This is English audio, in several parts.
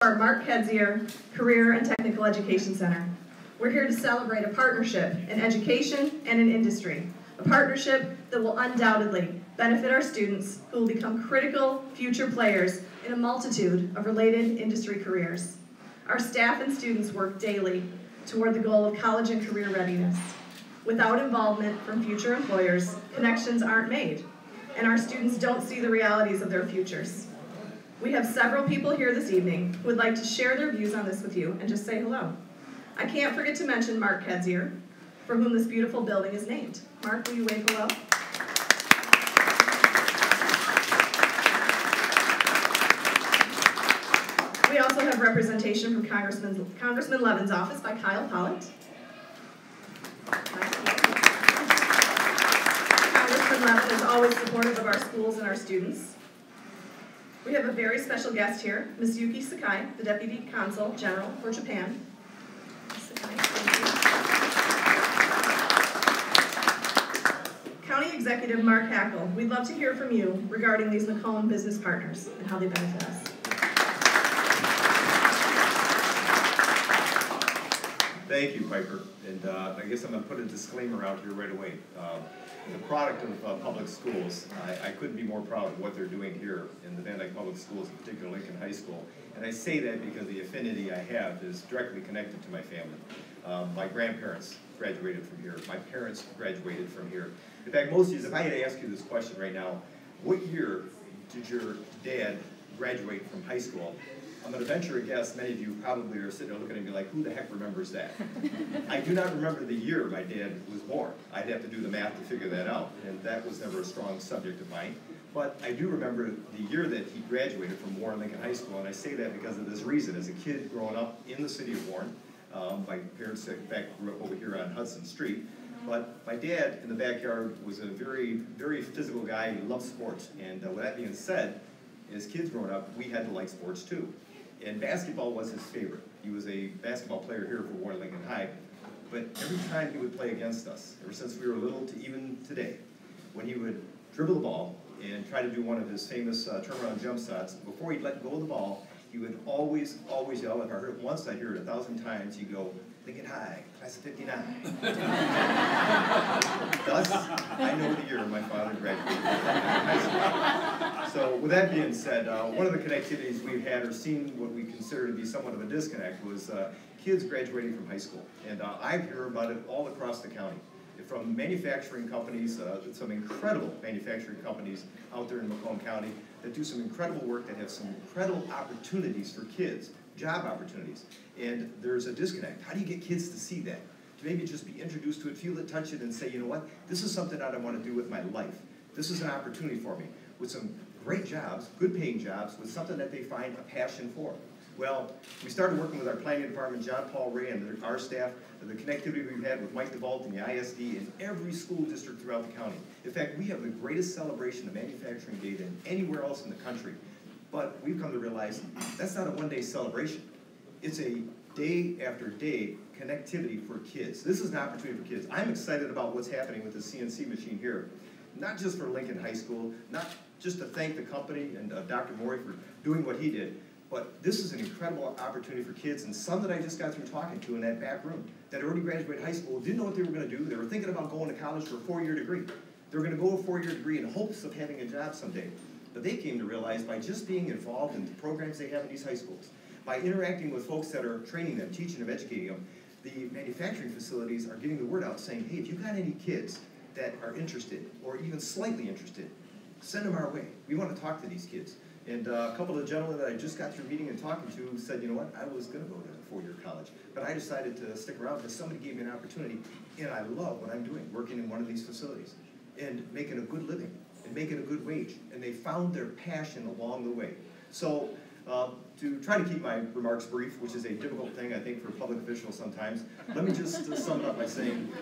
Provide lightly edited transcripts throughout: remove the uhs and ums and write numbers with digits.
Our Mark Kedzier Career and Technical Education Center. We're here to celebrate a partnership in education and in industry, a partnership that will undoubtedly benefit our students who will become critical future players in a multitude of related industry careers. Our staff and students work daily toward the goal of college and career readiness. Without involvement from future employers, connections aren't made, and our students don't see the realities of their futures. We have several people here this evening who would like to share their views on this with you and just say hello. I can't forget to mention Mark Kedzier, for whom this beautiful building is named. Mark, will you wave hello? We also have representation from Congressman Levin's office by Kyle Pollitt. Congressman Levin is always supportive of our schools and our students. We have a very special guest here, Ms. Yuki Sakai, the Deputy Consul General for Japan. Ms. Sakai, thank you. County Executive Mark Hackel, we'd love to hear from you regarding these Macomb business partners and how they benefit us. Thank you, Piper. And I guess I'm going to put a disclaimer out here right away. The product of public schools, I couldn't be more proud of what they're doing here in the Van Dyke Public Schools, in particular Lincoln High School. And I say that because the affinity I have is directly connected to my family. My grandparents graduated from here. My parents graduated from here. In fact, most of you, if I had to ask you this question right now, what year did your dad graduate from high school? I'm going to venture a guess, many of you probably are sitting there looking at me like, who the heck remembers that? I do not remember the year my dad was born. I'd have to do the math to figure that out, and that was never a strong subject of mine. But I do remember the year that he graduated from Warren Lincoln High School, and I say that because of this reason. As a kid growing up in the city of Warren, my parents, in fact, grew up over here on Hudson Street, but my dad in the backyard was a very, very physical guy. He loved sports, and with that being said, as kids growing up, we had to like sports too. And basketball was his favorite. He was a basketball player here for Warren Lincoln High. But every time he would play against us, ever since we were little to even today, when he would dribble the ball and try to do one of his famous turnaround jump shots, before he'd let go of the ball, he would always yell, if I heard it once, I'd hear it 1,000 times, he'd go, Lincoln High, class of 59. Thus, I know the year my father graduated from high school. So with that being said, one of the connectivities we've had or seen what we consider to be somewhat of a disconnect was kids graduating from high school. And I hear about it all across the county. From manufacturing companies, some incredible manufacturing companies out there in Macomb County that do some incredible work, that have some incredible opportunities for kids, job opportunities. And there's a disconnect. How do you get kids to see that? To maybe just be introduced to it, feel it, touch it, and say, you know what, this is something that I want to do with my life. This is an opportunity for me, with some great jobs, good paying jobs, with something that they find a passion for. Well, we started working with our planning department, John Paul Ray, and our staff, the connectivity we've had with Mike DeVault and the ISD in every school district throughout the county. In fact, we have the greatest celebration of manufacturing day than anywhere else in the country. But we've come to realize that's not a one-day celebration. It's a day after day connectivity for kids. This is an opportunity for kids. I'm excited about what's happening with the CNC machine here. Not just for Lincoln High School, not just to thank the company and Dr. Morey for doing what he did, but this is an incredible opportunity for kids, and some that I just got through talking to in that back room that already graduated high school, didn't know what they were going to do. They were thinking about going to college for a 4-year degree. They were going to go a 4-year degree in hopes of having a job someday. But they came to realize by just being involved in the programs they have in these high schools, by interacting with folks that are training them, teaching them, educating them, the manufacturing facilities are getting the word out saying, hey, if you've got any kids that are interested, or even slightly interested, send them our way. We want to talk to these kids. And a couple of gentlemen that I just got through meeting and talking to said, you know what, I was going to go to 4-year college, but I decided to stick around because somebody gave me an opportunity, and I love what I'm doing, working in one of these facilities, and making a good living, and making a good wage, and they found their passion along the way. So to try to keep my remarks brief, which is a difficult thing, I think, for public officials sometimes, let me just sum it up by saying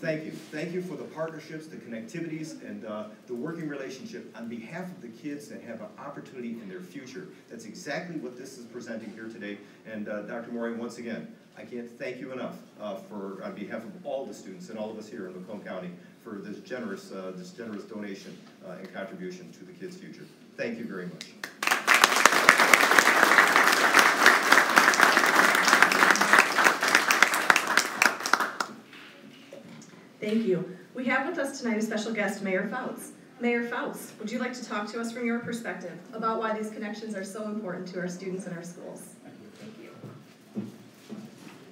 thank you. Thank you for the partnerships, the connectivities, and the working relationship on behalf of the kids that have an opportunity in their future. That's exactly what this is presenting here today. And Dr. Morey, once again, I can't thank you enough on behalf of all the students and all of us here in Macomb County for this generous donation and contribution to the kids' future. Thank you very much. with us tonight a special guest, Mayor Fouts. Mayor Fouts, would you like to talk to us from your perspective about why these connections are so important to our students and our schools? Thank you.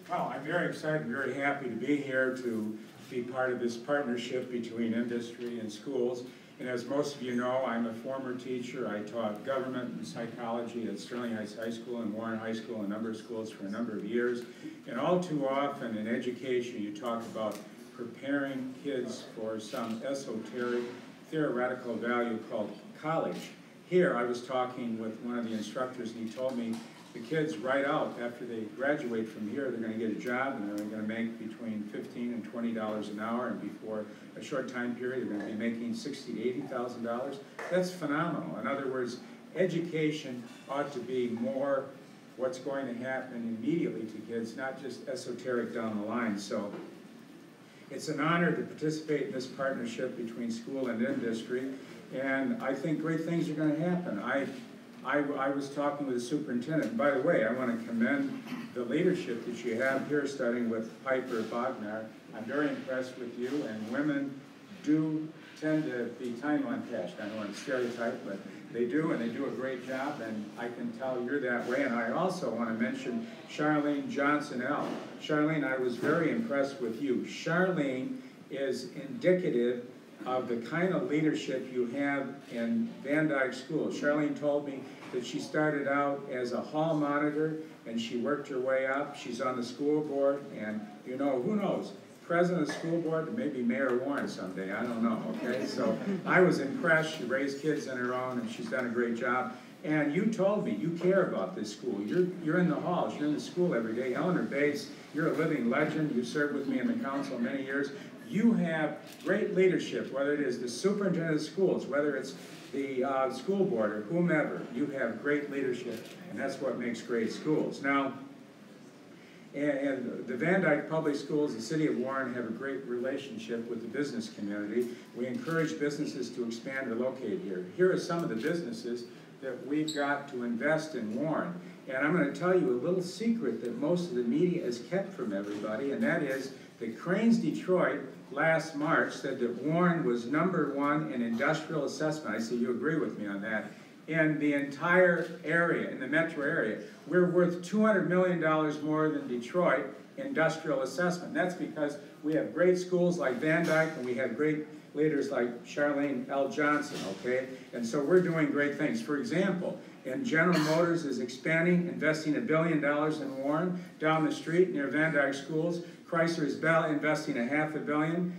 Well, I'm very excited, very happy to be here to be part of this partnership between industry and schools. And as most of you know, I'm a former teacher. I taught government and psychology at Sterling Heights High School and Warren High School, a number of schools for a number of years. And all too often in education, you talk about preparing kids for some esoteric theoretical value called college. Here, I was talking with one of the instructors, and he told me the kids right out after they graduate from here, they're going to get a job and they're going to make between $15 and $20 an hour, and before a short time period, they're going to be making $60,000 to $80,000. That's phenomenal. In other words, education ought to be more what's going to happen immediately to kids, not just esoteric down the line. So it's an honor to participate in this partnership between school and industry, and I think great things are going to happen. I was talking with the superintendent, and by the way, I want to commend the leadership that you have here, starting with Piper Bognar. I'm very impressed with you, and women do tend to be time untouched. I don't want to stereotype, but they do, and they do a great job, and I can tell you're that way. And I also want to mention Charlene Johnson-L. Charlene, I was very impressed with you. Charlene is indicative of the kind of leadership you have in Van Dyke School. Charlene told me that she started out as a hall monitor and she worked her way up. She's on the school board, and you know, who knows, president of the school board, maybe Mayor Warren someday, I don't know, okay? So I was impressed. She raised kids on her own and she's done a great job. And you told me you care about this school. You're in the halls, you're in the school every day. Eleanor Bates, you're a living legend. You served with me in the council many years. You have great leadership, whether it is the superintendent of schools, whether it's the school board or whomever. You have great leadership, and that's what makes great schools. Now, and the Van Dyke Public Schools, the City of Warren, have a great relationship with the business community. We encourage businesses to expand or locate here. Here are some of the businesses that we've got to invest in Warren. And I'm going to tell you a little secret that most of the media has kept from everybody, and that is that Cranes Detroit last March said that Warren was #1 in industrial assessment. I see you agree with me on that. In the entire area, in the metro area, we're worth $200 million more than Detroit industrial assessment. That's because we have great schools like Van Dyke, and we have great leaders like Charlene L. Johnson, okay? And so we're doing great things. For example, and General Motors is expanding, investing $1 billion in Warren. Down the street near Van Dyke Schools, Chrysler is investing $500 million.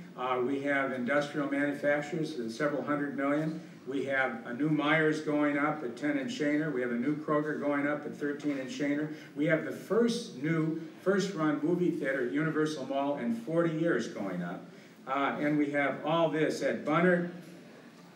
We have industrial manufacturers, several hundred million. We have a new Myers going up at 10 in Shaner. We have a new Kroger going up at 13 in Shaner. We have the first-run movie theater at Universal Mall in 40 years going up. And we have all this at Bunnard.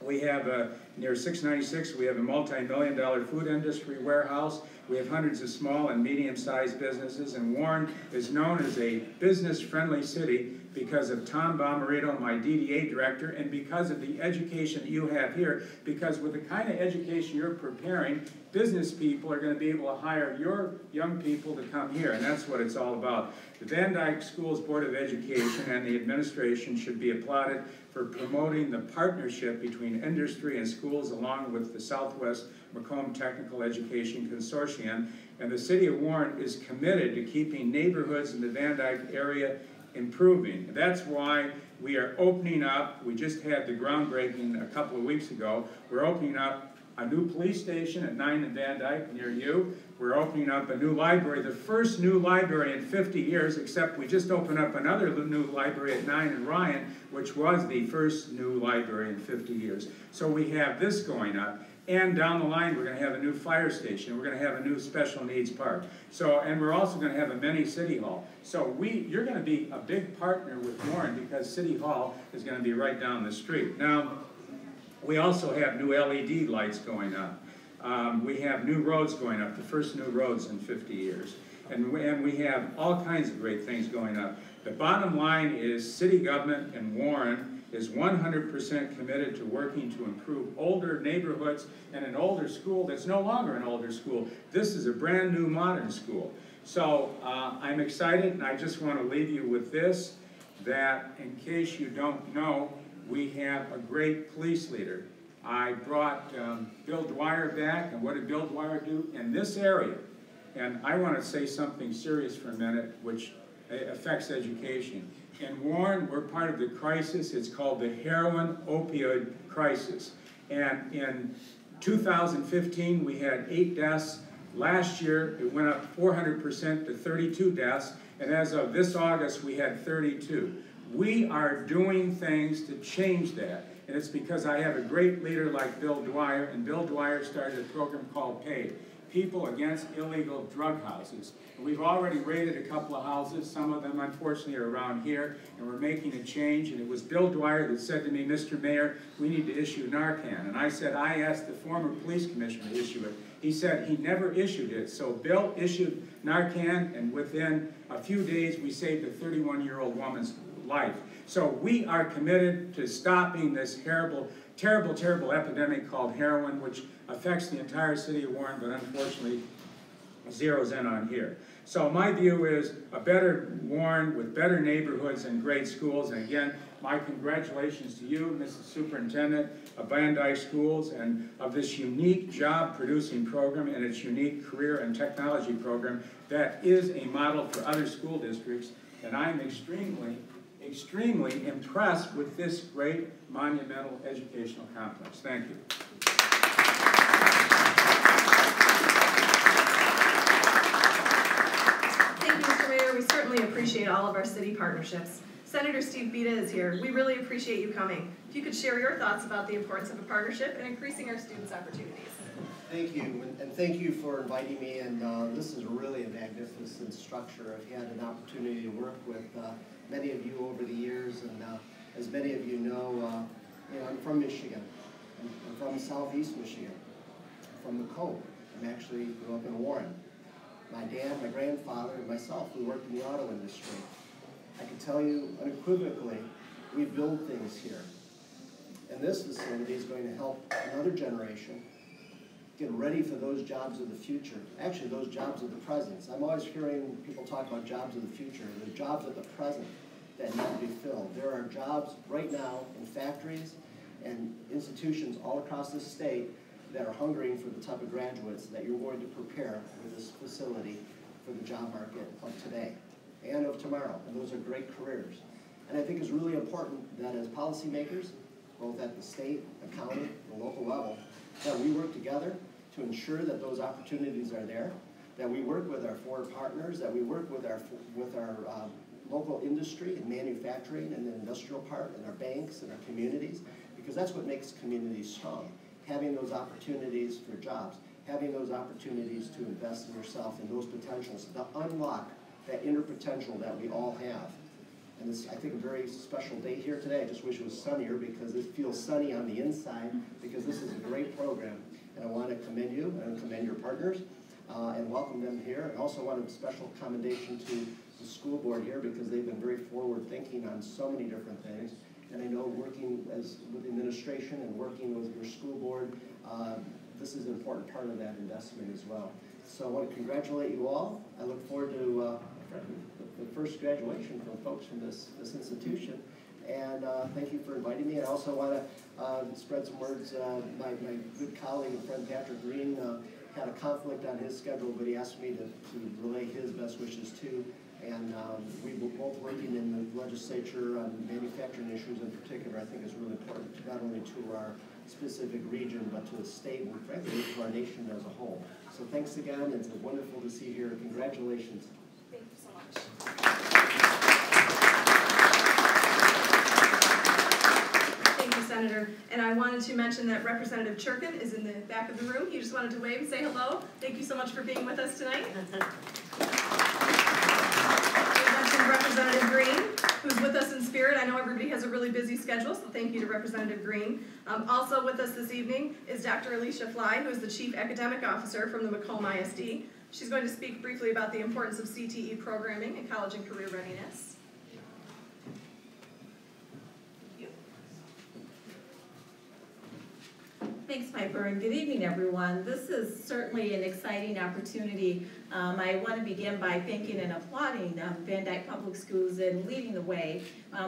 We have near 696, we have a multi-million-dollar food industry warehouse. We have hundreds of small and medium-sized businesses, and Warren is known as a business-friendly city because of Tom Bomarito, my DDA director, and because of the education that you have here, because with the kind of education you're preparing, business people are going to be able to hire your young people to come here, and that's what it's all about. The Van Dyke Schools Board of Education and the administration should be applauded for promoting the partnership between industry and schools along with the Southwest Macomb Technical Education Consortium, and the City of Warren is committed to keeping neighborhoods in the Van Dyke area improving. That's why we are opening up, we just had the groundbreaking a couple of weeks ago, we're opening up a new police station at 9 in Van Dyke near you. We're opening up a new library, the first new library in 50 years, except we just opened up another new library at 9 in Ryan, which was the first new library in 50 years. So we have this going up. And down the line, we're going to have a new fire station. We're going to have a new special needs park. So, and we're also going to have a mini city hall. So you're going to be a big partner with Warren because City Hall is going to be right down the street. Now, we also have new LED lights going up. We have new roads going up, the first new roads in 50 years. And we have all kinds of great things going up. The bottom line is city government and Warren is 100% committed to working to improve older neighborhoods and an older school that's no longer an older school. This is a brand new modern school. So I'm excited, and I just want to leave you with this, that in case you don't know, We have a great police leader. I brought Bill Dwyer back, and what did Bill Dwyer do in this area? And I want to say something serious for a minute, which affects education. In Warren, we're part of the crisis. It's called the heroin opioid crisis. And in 2015, we had 8 deaths. Last year, it went up 400% to 32 deaths. And as of this August, we had 32. We are doing things to change that. And it's because I have a great leader like Bill Dwyer, and Bill Dwyer started a program called PAID, People Against Illegal Drug Houses. And we've already raided a couple of houses. Some of them, unfortunately, are around here, and we're making a change. And it was Bill Dwyer that said to me, Mr. Mayor, we need to issue Narcan. And I said, I asked the former police commissioner to issue it. He said he never issued it. So Bill issued Narcan, and within a few days, we saved a 31-year-old woman's life. So we are committed to stopping this terrible, terrible epidemic called heroin, which affects the entire city of Warren, but unfortunately zeroes in on here. So my view is a better Warren with better neighborhoods and great schools. And again, my congratulations to you, Mrs. Superintendent of Van Dyke Schools, and of this unique job-producing program and its unique career and technology program that is a model for other school districts. And I'm extremely impressed with this great monumental educational complex. Thank you. Thank you, Mr. Mayor. We certainly appreciate all of our city partnerships. Senator Steve Bita is here. We really appreciate you coming. If you could share your thoughts about the importance of a partnership and increasing our students' opportunities. Thank you, and thank you for inviting me, and this is really a magnificent structure. I've had an opportunity to work with many of you over the years, and as many of you know, I'm from Michigan. I'm from Southeast Michigan, from Macomb. I actually grew up in Warren. My dad, my grandfather, and myself, we worked in the auto industry. I can tell you unequivocally, we build things here. And this facility is going to help another generation get ready for those jobs of the future. Actually, those jobs of the present. I'm always hearing people talk about jobs of the future. The jobs of the present that need to be filled. There are jobs right now in factories and institutions all across the state that are hungering for the type of graduates that you're going to prepare with this facility for the job market of today and of tomorrow. And those are great careers. And I think it's really important that as policymakers, both at the state, the county, the local level, that we work together to ensure that those opportunities are there, that we work with our foreign partners, that we work with our local industry and manufacturing and the industrial part and our banks and our communities, because that's what makes communities strong. Having those opportunities for jobs, having those opportunities to invest in yourself and those potentials, to unlock that inner potential that we all have. And it's, I think, a very special day here today. I just wish it was sunnier because it feels sunny on the inside, because this is a great program. And I want to commend you and commend your partners and welcome them here. And also want a special commendation to the school board here, because they've been very forward-thinking on so many different things. And I know working with administration and working with your school board, this is an important part of that investment as well. So I want to congratulate you all. I look forward to the first graduation from folks from this institution. And thank you for inviting me. I also want to spread some words. My good colleague and friend Patrick Green had a conflict on his schedule, but he asked me to relay his best wishes too. And we were both working in the legislature on manufacturing issues in particular. I think is really important, not only to our specific region, but to the state and frankly to our nation as a whole. So thanks again. It's wonderful to see you here. Congratulations. Thank you so much. Thank you, Senator. And I wanted to mention that Representative Churkin is in the back of the room. He just wanted to wave and say hello. Thank you so much for being with us tonight. Representative Green, who's with us in spirit. I know everybody has a really busy schedule, so thank you to Representative Green. Also with us this evening is Dr. Alicia Fly, who is the Chief Academic Officer from the Macomb ISD. She's going to speak briefly about the importance of CTE programming in college and career readiness. Thank you. Thanks, Piper, and good evening, everyone. This is certainly an exciting opportunity. I want to begin by thanking and applauding Van Dyke Public Schools in leading the way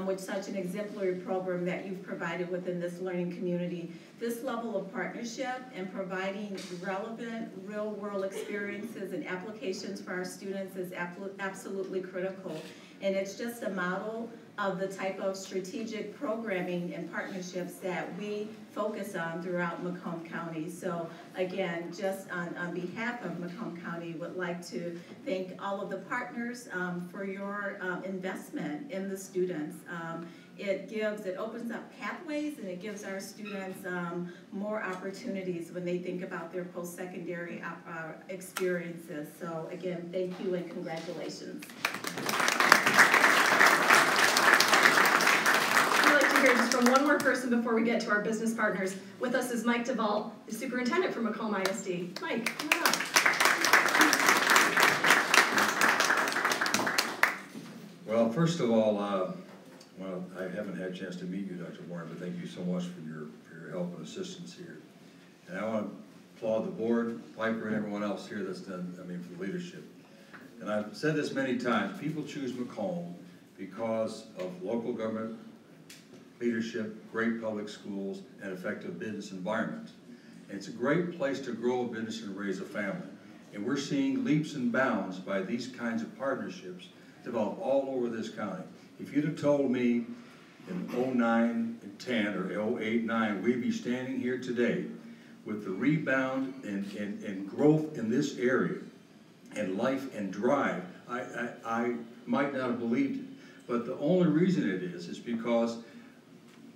with such an exemplary program that you've provided within this learning community. This level of partnership and providing relevant, real-world experiences and applications for our students is absolutely critical. And it's just a model of the type of strategic programming and partnerships that we focus on throughout Macomb County. So again, just on behalf of Macomb County, would like to thank all of the partners for your investment in the students. It opens up pathways, and it gives our students more opportunities when they think about their post-secondary experiences. So again, thank you and congratulations. I'd like to hear just from one more person before we get to our business partners. With us is Mike DeVault, the superintendent for Macomb ISD. Mike, come on up. Well, first of all, well, I haven't had a chance to meet you, Dr. Warren, but thank you so much for your help and assistance here. And I want to applaud the board, Piper, and everyone else here that's done, for the leadership. And I've said this many times, people choose Macomb because of local government leadership, great public schools, and effective business environment. And it's a great place to grow a business and raise a family. And we're seeing leaps and bounds by these kinds of partnerships develop all over this county. If you'd have told me in 09 and 10 or 08, 9, we'd be standing here today with the rebound and growth in this area and life and drive, I might not have believed it. But the only reason it is because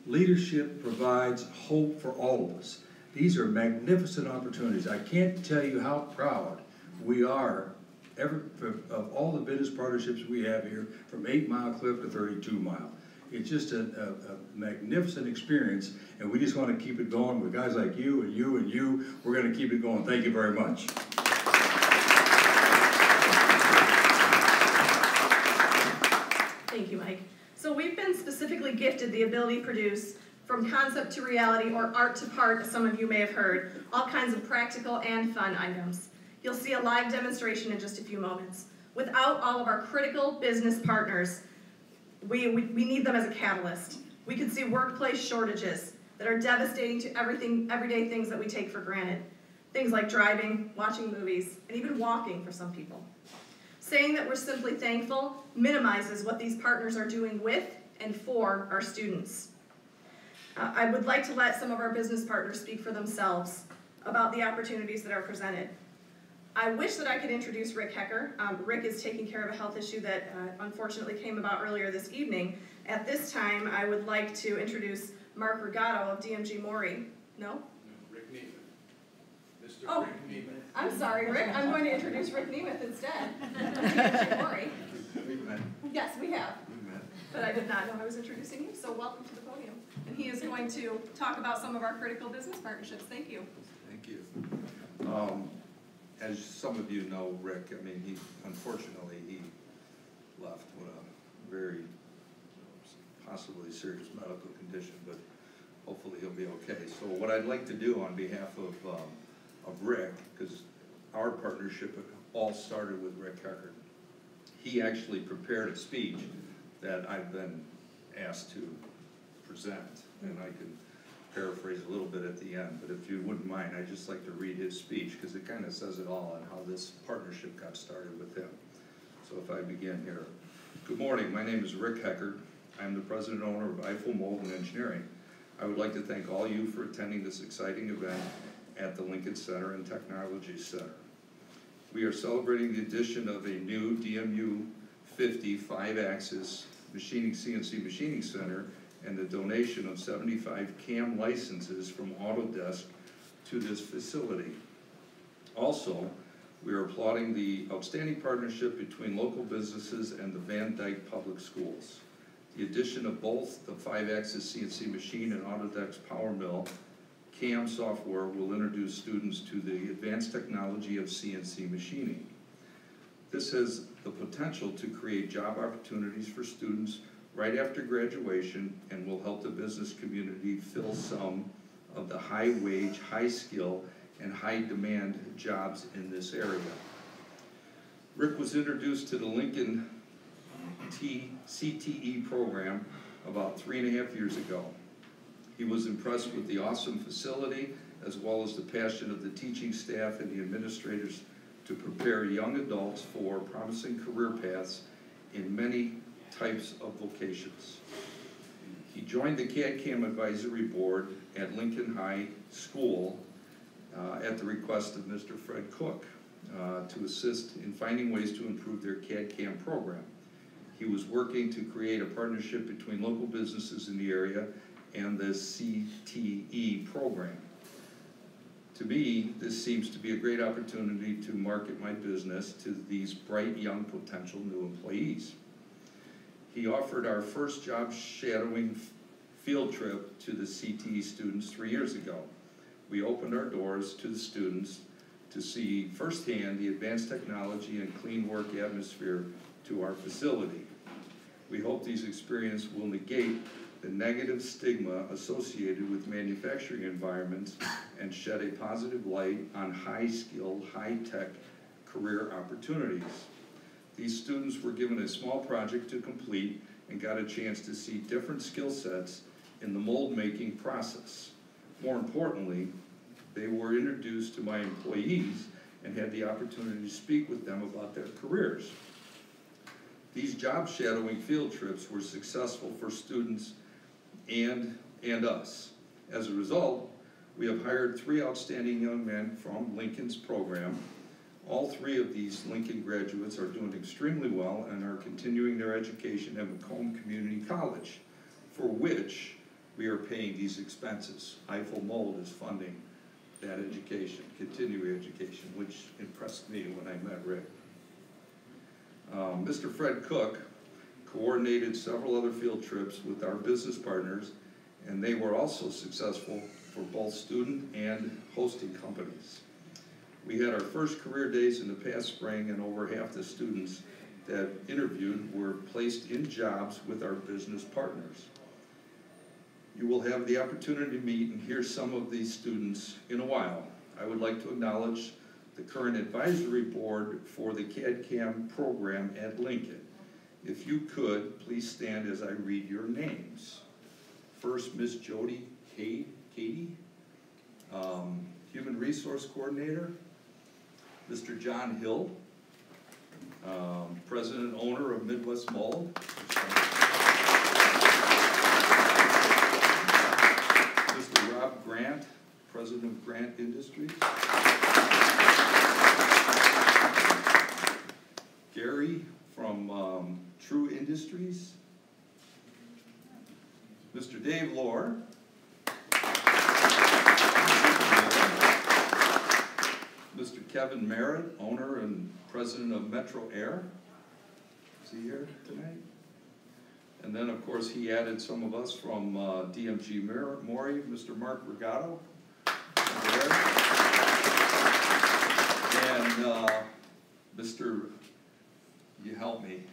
leadership provides hope for all of us. These are magnificent opportunities. I can't tell you how proud we are of all the business partnerships we have here, from 8 Mile Cliff to 32 Mile. It's just a magnificent experience, and we just want to keep it going with guys like you and you and you. We're going to keep it going. Thank you very much. Thank you, Mike. So we've been specifically gifted the ability to produce, from concept to reality or art to part, as some of you may have heard, all kinds of practical and fun items. You'll see a live demonstration in just a few moments. Without all of our critical business partners, we need them as a catalyst. We could see workplace shortages that are devastating to everyday things that we take for granted. Things like driving, watching movies, and even walking for some people. Saying that we're simply thankful minimizes what these partners are doing with and for our students. I would like to let some of our business partners speak for themselves about the opportunities that are presented. I wish that I could introduce Rick Hecker. Rick is taking care of a health issue that unfortunately came about earlier this evening. At this time, I would like to introduce Mark Regato of DMG Maury. No? No, Rick Nemeth. Mr. Oh, Rick Nemeth. I'm sorry, Rick. I'm going to introduce Rick Nemeth instead of DMG Maury. We've met. Yes, we have. We've met. But I did not know I was introducing you, so welcome to the podium. And he is going to talk about some of our critical business partnerships. Thank you. Thank you. As some of you know, Rick, unfortunately, he left with a very possibly serious medical condition, but hopefully he'll be okay. So what I'd like to do on behalf of Rick, because our partnership all started with Rick Hecker, he actually prepared a speech that I've been asked to present, and I can paraphrase a little bit at the end, but if you wouldn't mind, I'd just like to read his speech because it kind of says it all on how this partnership got started with him. So if I begin here. Good morning, my name is Rick Hecker. I'm the president and owner of Eiffel Mold and Engineering. I would like to thank all you for attending this exciting event at the Lincoln Center and Technology Center. We are celebrating the addition of a new DMU 50 5-axis CNC machining center and the donation of 75 CAM licenses from Autodesk to this facility. Also, we are applauding the outstanding partnership between local businesses and the Van Dyke Public Schools. The addition of both the 5-axis CNC machine and Autodesk Power Mill CAM software will introduce students to the advanced technology of CNC machining. This has the potential to create job opportunities for students right after graduation and will help the business community fill some of the high-wage, high-skill, and high-demand jobs in this area. Rick was introduced to the Lincoln CTE program about 3.5 years ago. He was impressed with the awesome facility, as well as the passion of the teaching staff and the administrators to prepare young adults for promising career paths in many types of vocations. He joined the CAD/CAM Advisory Board at Lincoln High School at the request of Mr. Fred Cook to assist in finding ways to improve their CAD/CAM program. He was working to create a partnership between local businesses in the area and the CTE program. To me, this seems to be a great opportunity to market my business to these bright, young, potential new employees. He offered our first job shadowing field trip to the CTE students 3 years ago. We opened our doors to the students to see firsthand the advanced technology and clean work atmosphere to our facility. We hope these experiences will negate the negative stigma associated with manufacturing environments and shed a positive light on high-skilled, high-tech career opportunities. These students were given a small project to complete and got a chance to see different skill sets in the mold-making process. More importantly, they were introduced to my employees and had the opportunity to speak with them about their careers. These job shadowing field trips were successful for students and us. As a result, we have hired 3 outstanding young men from Lincoln's program. All 3 of these Lincoln graduates are doing extremely well and are continuing their education at Macomb Community College, for which we are paying these expenses. Eiffel Mold is funding that education, continuing education, which impressed me when I met Rick. Mr. Fred Cook coordinated several other field trips with our business partners, and they were also successful for both student and hosting companies. We had our first career days in the past spring, and over half the students that interviewed were placed in jobs with our business partners. You will have the opportunity to meet and hear some of these students in a while. I would like to acknowledge the current advisory board for the CAD/CAM program at Lincoln. If you could, please stand as I read your names. First, Ms. Jody Katie, Human Resource Coordinator. Mr. John Hill, President Owner of Midwest Mold. Mr. Rob Grant, President of Grant Industries. Gary from True Industries. Mr. Dave Lohr. Mr. Kevin Merritt, owner and president of Metro Air. Is he here tonight? And then, of course, he added some of us from DMG Maury, Mr. Mark Regato. And Mr. You help me.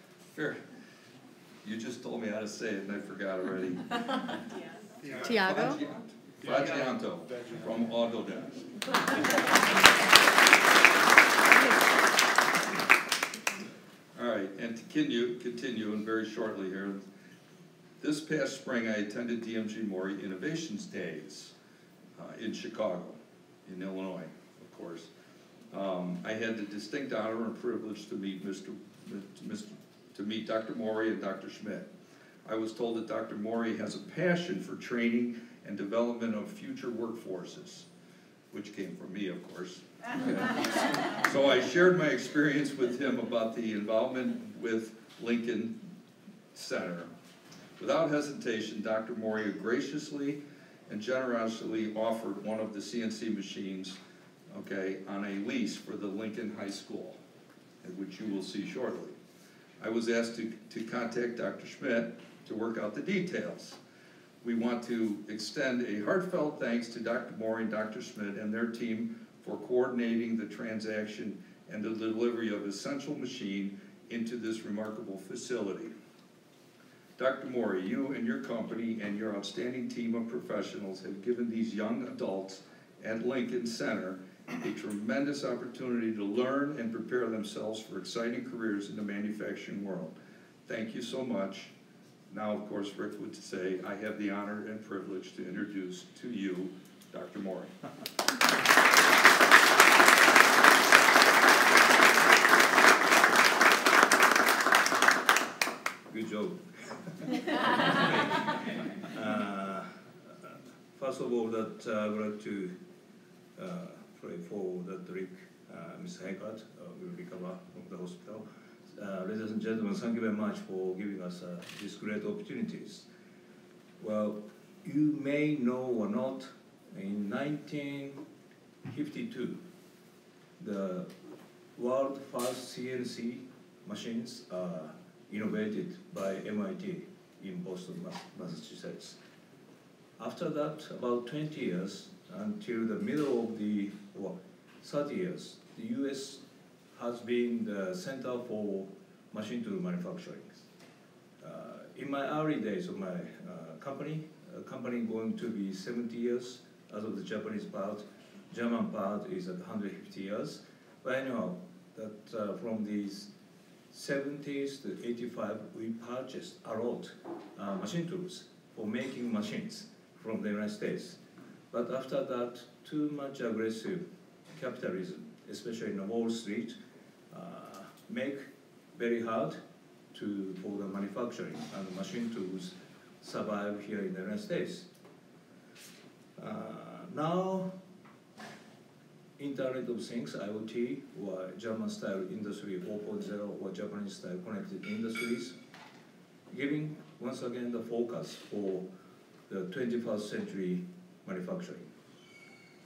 You just told me how to say it and I forgot already. Tiago? Fraggianto from Autodesk. All right, and to continue and very shortly here, this past spring I attended DMG Maury Innovations Days in Chicago, in Illinois, of course. I had the distinct honor and privilege to meet Dr. Maury and Dr. Schmidt. I was told that Dr. Maury has a passion for training and development of future workforces, which came from me, of course. So I shared my experience with him about the involvement with Lincoln Center. Without hesitation, Dr. Maury graciously and generously offered one of the CNC machines, okay, on a lease for the Lincoln High School, which you will see shortly. I was asked to contact Dr. Schmidt to work out the details. We want to extend a heartfelt thanks to Dr. Maury and Dr. Schmidt and their team for coordinating the transaction and the delivery of essential machine into this remarkable facility. Dr. Mori, you and your company and your outstanding team of professionals have given these young adults at Lincoln Center a tremendous opportunity to learn and prepare themselves for exciting careers in the manufacturing world. Thank you so much. Now, of course, Rick would say, I have the honor and privilege to introduce to you Dr. Mori. Good job. First of all, that I would like to pray for that Rick, Ms. Haggard, will recover from the hospital. Ladies and gentlemen, thank you very much for giving us these great opportunities. Well, you may know or not, in 1952, the world first CNC machines are innovated by MIT in Boston, Massachusetts. After that, about 20 years, until the middle of the, or 30 years, the US has been the center for machine tool manufacturing. In my early days of my company going to be 70 years as of the Japanese part. German part is at 150 years. But anyhow, that from these 70s to 85, we purchased a lot machine tools for making machines from the United States. But after that, too much aggressive capitalism, especially in Wall Street, make very hard for the manufacturing and the machine tools survive here in the United States. Now, Internet of Things, IoT, or German-style Industry 4.0, or Japanese-style connected industries, giving, once again, the focus for the 21st century manufacturing.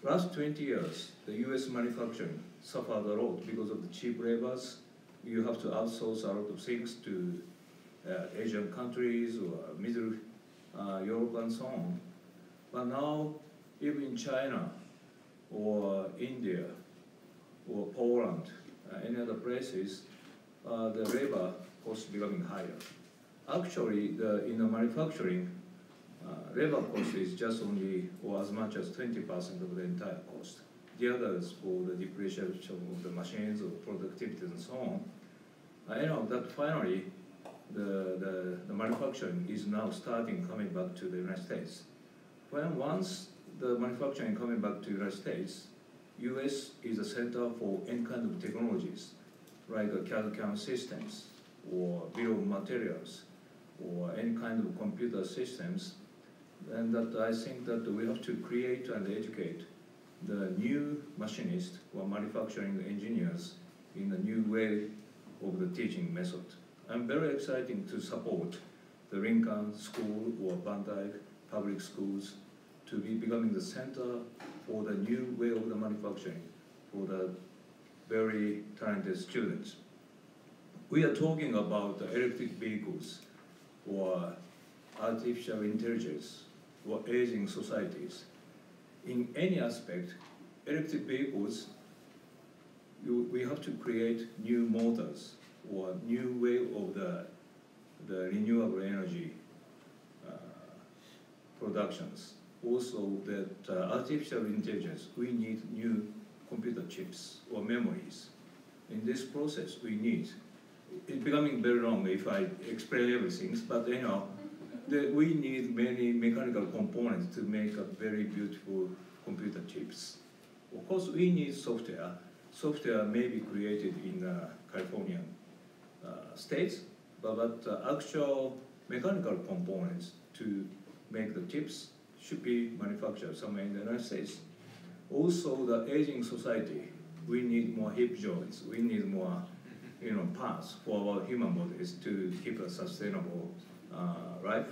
Last 20 years, the US manufacturing suffered a lot because of the cheap labors. You have to outsource a lot of things to Asian countries or Middle Europe and so on. But now, even in China or India or Poland, any other places, the labor cost is becoming higher. Actually, in the manufacturing, labor cost is just only, or as much as 20% of the entire cost. The others for the depreciation of the machines or productivity and so on. That finally, the manufacturing is now coming back to the United States. Once the manufacturing coming back to the United States, US is a center for any kind of technologies, like CAD/CAM systems, or bill of materials, or any kind of computer systems. And that I think that we have to create and educate the new machinists or manufacturing engineers in a new way of the teaching method. I'm very excited to support the Lincoln School or Van Dyke public schools to be becoming the center for the new way of the manufacturing for the very talented students. We are talking about the electric vehicles or artificial intelligence or aging societies. In any aspect, electric vehicles, we have to create new motors or new way of the renewable energy productions. Also, that artificial intelligence, we need new computer chips or memories. In this process, we need, it's becoming very long if I explain everything, but we need many mechanical components to make a very beautiful computer chips. Of course, we need software. Software may be created in California states, but actual mechanical components to make the chips should be manufactured somewhere in the United States. Also, the aging society, we need more hip joints. We need more, parts for our human bodies to keep a sustainable life.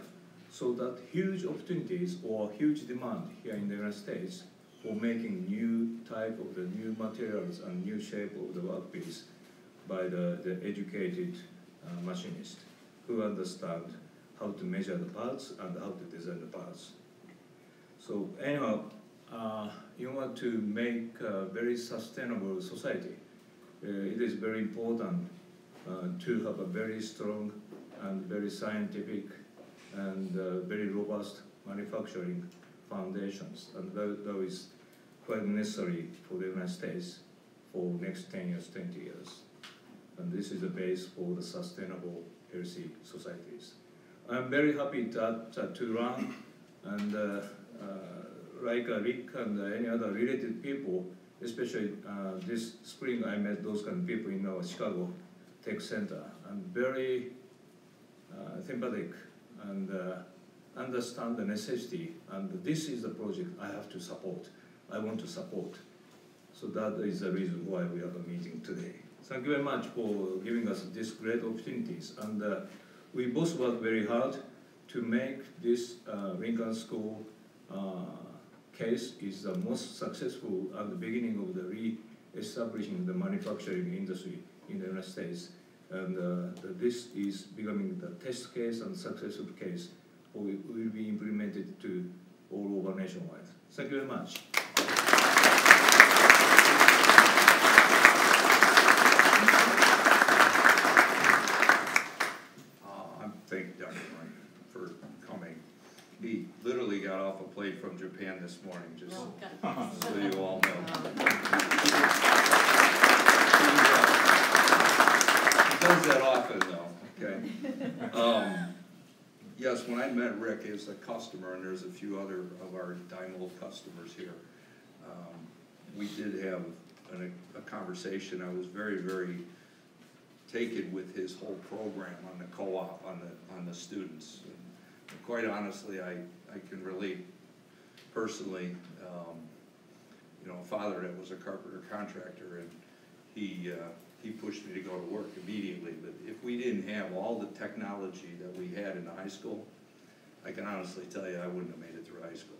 So that huge opportunities or huge demand here in the United States for making new type of the new materials and new shape of the workpiece by the educated machinist who understand how to measure the parts and how to design the parts. So anyhow, in order to make a very sustainable society, it is very important to have a very strong and very scientific and very robust manufacturing foundations. And that is quite necessary for the United States for next 10 years, 20 years. And this is the base for the sustainable, healthy societies. I'm very happy to run, and like Rick and any other related people, especially this spring I met those kind of people in our Chicago Tech Center. I'm very sympathetic and understand the necessity, and this is the project I have to support. I want to support. So that is the reason why we have a meeting today. Thank you very much for giving us these great opportunities. And we both work very hard to make this Lincoln School case is the most successful at the beginning of the re-establishing the manufacturing industry in the United States. And this is becoming the test case and successful case will be implemented to all over nationwide. Thank you very much. Thank Dr. Moore for coming. He literally got off a plane from Japan this morning, just so you all know. He does that often, though, okay? Yes, when I met Rick as a customer, and there's a few other of our Daimler customers here, we did have a conversation. I was very, very taken with his whole program on the co-op, on the students. And quite honestly, I can relate personally. You know, a father that was a carpenter contractor, and he pushed me to go to work immediately. But if we didn't have all the technology that we had in the high school, I can honestly tell you I wouldn't have made it through high school.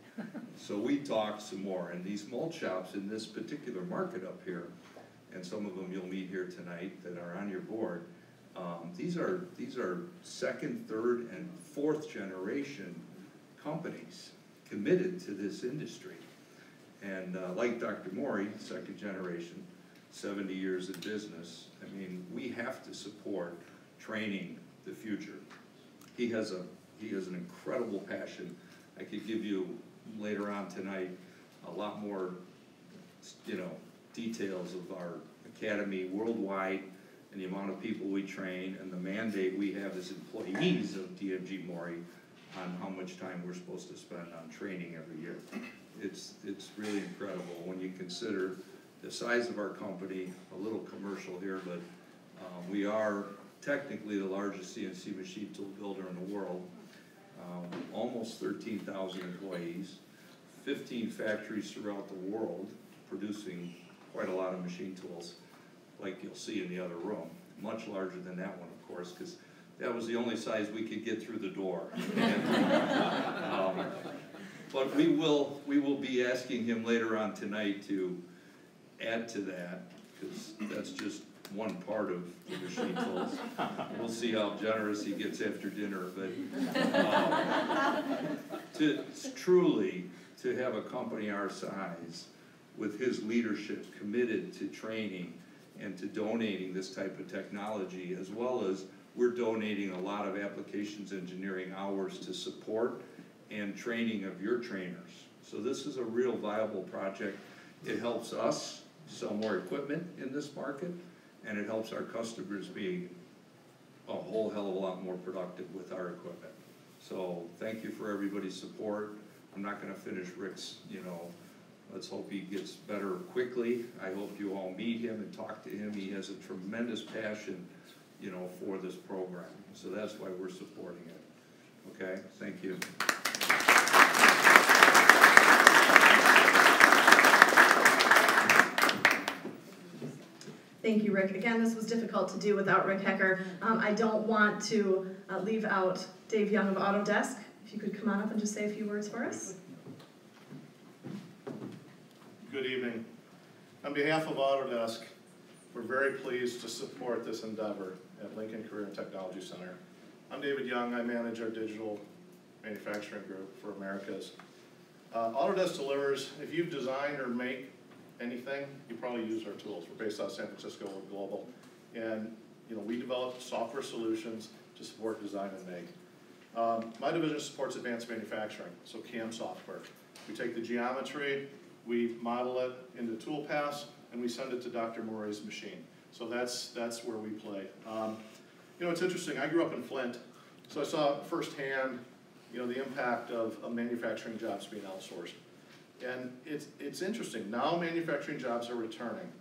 So we talked some more, and these mold shops in this particular market up here, and some of them you'll meet here tonight that are on your board. These are second, third, and fourth generation companies committed to this industry. And like Dr. Mori, second generation, 70 years in business, I mean, we have to support training the future. He has an incredible passion. I could give you later on tonight a lot more, you know, details of our academy worldwide and the amount of people we train and the mandate we have as employees of DMG Mori on how much time we're supposed to spend on training every year. It's really incredible when you consider the size of our company, a little commercial here, but we are technically the largest CNC machine tool builder in the world. Almost 13,000 employees, 15 factories throughout the world producing quite a lot of machine tools, like you'll see in the other room. Much larger than that one, of course, because that was the only size we could get through the door. But we will be asking him later on tonight to add to that, because that's just one part of the machine tools. We'll see how generous he gets after dinner, but truly to have a company our size with his leadership committed to training and to donating this type of technology, as well as we're donating a lot of applications engineering hours to support and training of your trainers. So this is a real viable project. It helps us sell more equipment in this market, and it helps our customers be a whole hell of a lot more productive with our equipment. So thank you for everybody's support. I'm not gonna finish Rick's, you know, let's hope he gets better quickly. I hope you all meet him and talk to him. He has a tremendous passion, you know, for this program. So that's why we're supporting it. Okay, thank you. Thank you, Rick. Again, this was difficult to do without Rick Hecker. I don't want to leave out Dave Young of Autodesk. If you could come on up and just say a few words for us. Good evening. On behalf of Autodesk, we're very pleased to support this endeavor at Lincoln Career and Technology Center. I'm David Young. I manage our digital manufacturing group for Americas. Autodesk delivers, if you design or make anything, you probably use our tools. We're based out of San Francisco, we're global. And you know, we develop software solutions to support design and make. My division supports advanced manufacturing, so CAM software. We take the geometry, we model it into ToolPass, and we send it to Dr. Morey's machine. So that's where we play. You know, it's interesting, I grew up in Flint, so I saw firsthand, you know, the impact of manufacturing jobs being outsourced. And it's interesting, now manufacturing jobs are returning,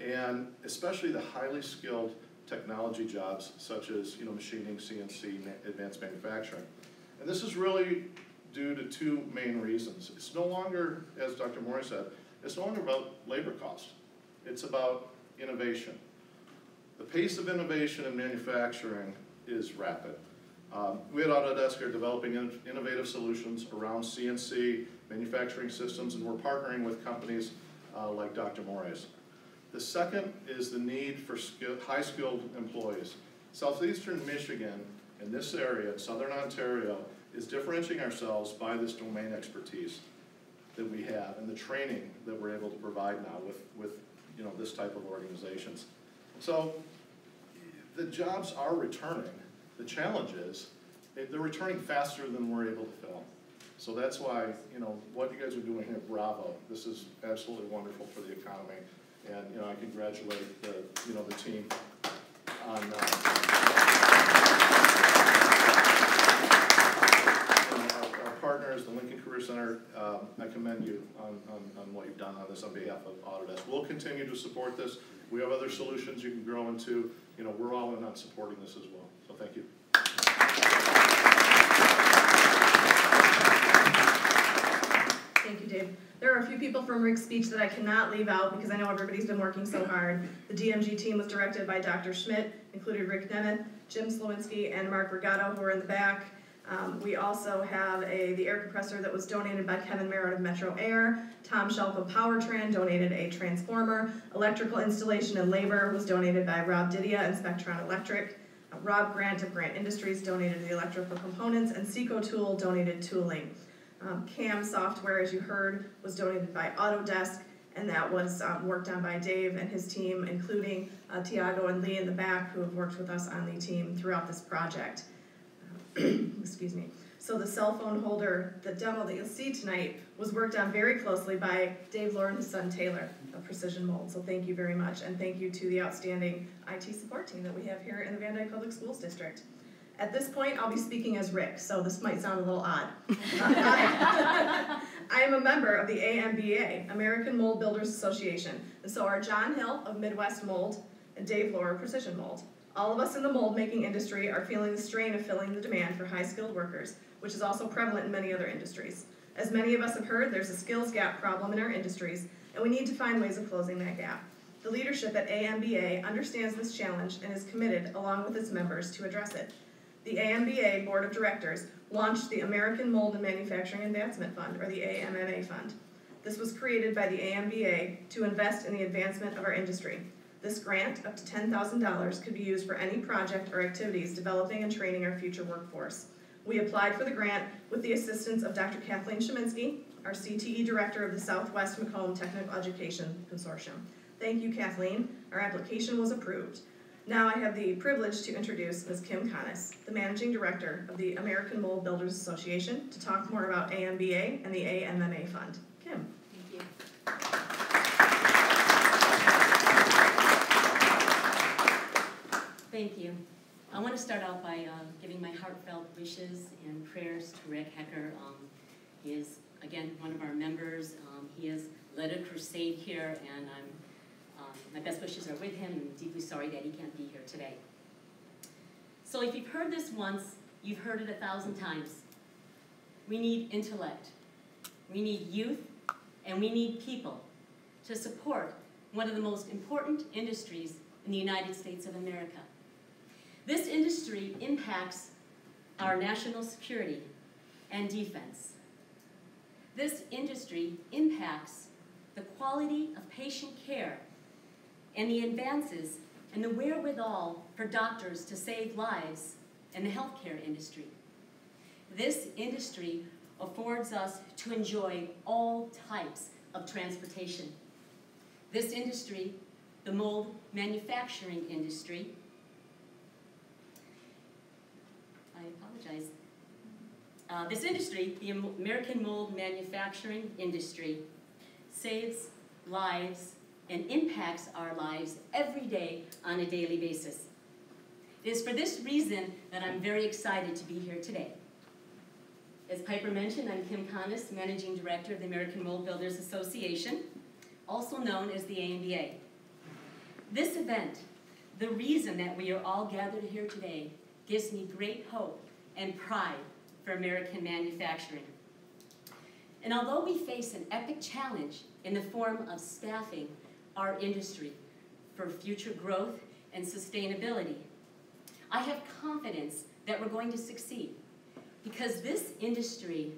and especially the highly skilled technology jobs such as, you know, machining, CNC, advanced manufacturing. And this is really due to two main reasons. It's no longer, as Dr. Morey said, it's no longer about labor cost. It's about innovation. The pace of innovation in manufacturing is rapid. We at Autodesk are developing innovative solutions around CNC, manufacturing systems, and we're partnering with companies like Dr. Morey's. The second is the need for high-skilled employees. Southeastern Michigan, in this area, Southern Ontario, is differentiating ourselves by this domain expertise that we have and the training that we're able to provide now with you know, this type of organizations. So the jobs are returning. The challenge is they're returning faster than we're able to fill. So that's why, you know, what you guys are doing here, bravo. This is absolutely wonderful for the economy. And, you know, I congratulate the, you know, the team on our partners, the Lincoln Career Center. I commend you on what you've done on this on behalf of Autodesk. We'll continue to support this. We have other solutions you can grow into. You know, we're all in on supporting this as well. So thank you. Thank you, Dave. There are a few people from Rick's speech that I cannot leave out because I know everybody's been working so hard. The DMG team was directed by Dr. Schmidt, included Rick Nemeth, Jim Slowinski, and Mark Regato, who are in the back. We also have the air compressor that was donated by Kevin Merritt of Metro Air. Tom Schelk of Powertran donated a transformer. Electrical installation and labor was donated by Rob Didia and Spectron Electric. Rob Grant of Grant Industries donated the electrical components, and Seco Tool donated tooling. CAM software, as you heard, was donated by Autodesk, and that was worked on by Dave and his team, including Tiago and Lee in the back, who have worked with us on the team throughout this project. Excuse me. So the cell phone holder, the demo that you'll see tonight, was worked on very closely by Dave Lohr and his son Taylor of Precision Mold. So thank you very much, and thank you to the outstanding IT support team that we have here in the Van Dyke Public Schools District. At this point, I'll be speaking as Rick, so this might sound a little odd. I am a member of the AMBA, American Mold Builders Association, and so are John Hill of Midwest Mold and Dave Lohr of Precision Mold. All of us in the mold-making industry are feeling the strain of filling the demand for high-skilled workers, which is also prevalent in many other industries. As many of us have heard, there's a skills gap problem in our industries, and we need to find ways of closing that gap. The leadership at AMBA understands this challenge and is committed, along with its members, to address it. The AMBA Board of Directors launched the American Mold and Manufacturing Advancement Fund, or the AMMA Fund. This was created by the AMBA to invest in the advancement of our industry. This grant, up to $10,000, could be used for any project or activities developing and training our future workforce. We applied for the grant with the assistance of Dr. Kathleen Szyminski, our CTE Director of the Southwest Macomb Technical Education Consortium. Thank you, Kathleen. Our application was approved. Now I have the privilege to introduce Ms. Kim Connis, the Managing Director of the American Mold Builders Association, to talk more about AMBA and the AMMA Fund. Kim. Thank you. Thank you. I want to start out by giving my heartfelt wishes and prayers to Rick Hecker. He is, again, one of our members. He has led a crusade here, and my best wishes are with him, and deeply sorry that he can't be here today. So if you've heard this once, you've heard it 1,000 times. We need intellect, we need youth, and we need people to support one of the most important industries in the United States of America. This industry impacts our national security and defense. This industry impacts the quality of patient care and the advances and the wherewithal for doctors to save lives in the healthcare industry. This industry affords us to enjoy all types of transportation. This industry, the mold manufacturing industry, I apologize, This industry, the American mold manufacturing industry, saves lives and impacts our lives every day on a daily basis. It is for this reason that I'm very excited to be here today. As Piper mentioned, I'm Kim Connis, Managing Director of the American Mold Builders Association, also known as the AMBA. This event, the reason that we are all gathered here today, gives me great hope and pride for American manufacturing. And although we face an epic challenge in the form of staffing our industry for future growth and sustainability, I have confidence that we're going to succeed, because this industry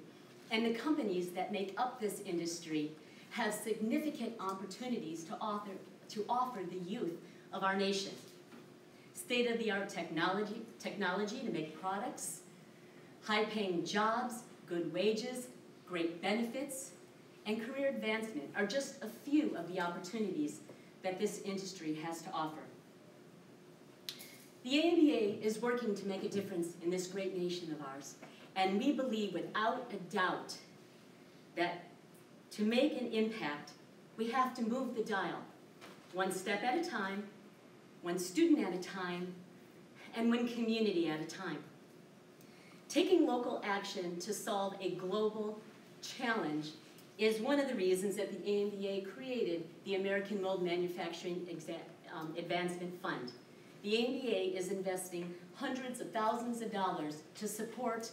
and the companies that make up this industry have significant opportunities to offer the youth of our nation. State-of-the-art technology to make products, high-paying jobs, good wages, great benefits, and career advancement are just a few of the opportunities that this industry has to offer. The AMBA is working to make a difference in this great nation of ours, and we believe without a doubt that to make an impact, we have to move the dial, one step at a time, one student at a time, and one community at a time. Taking local action to solve a global challenge is one of the reasons that the AMBA created the American Mold Manufacturing Advancement Fund. The AMBA is investing hundreds of thousands of dollars to support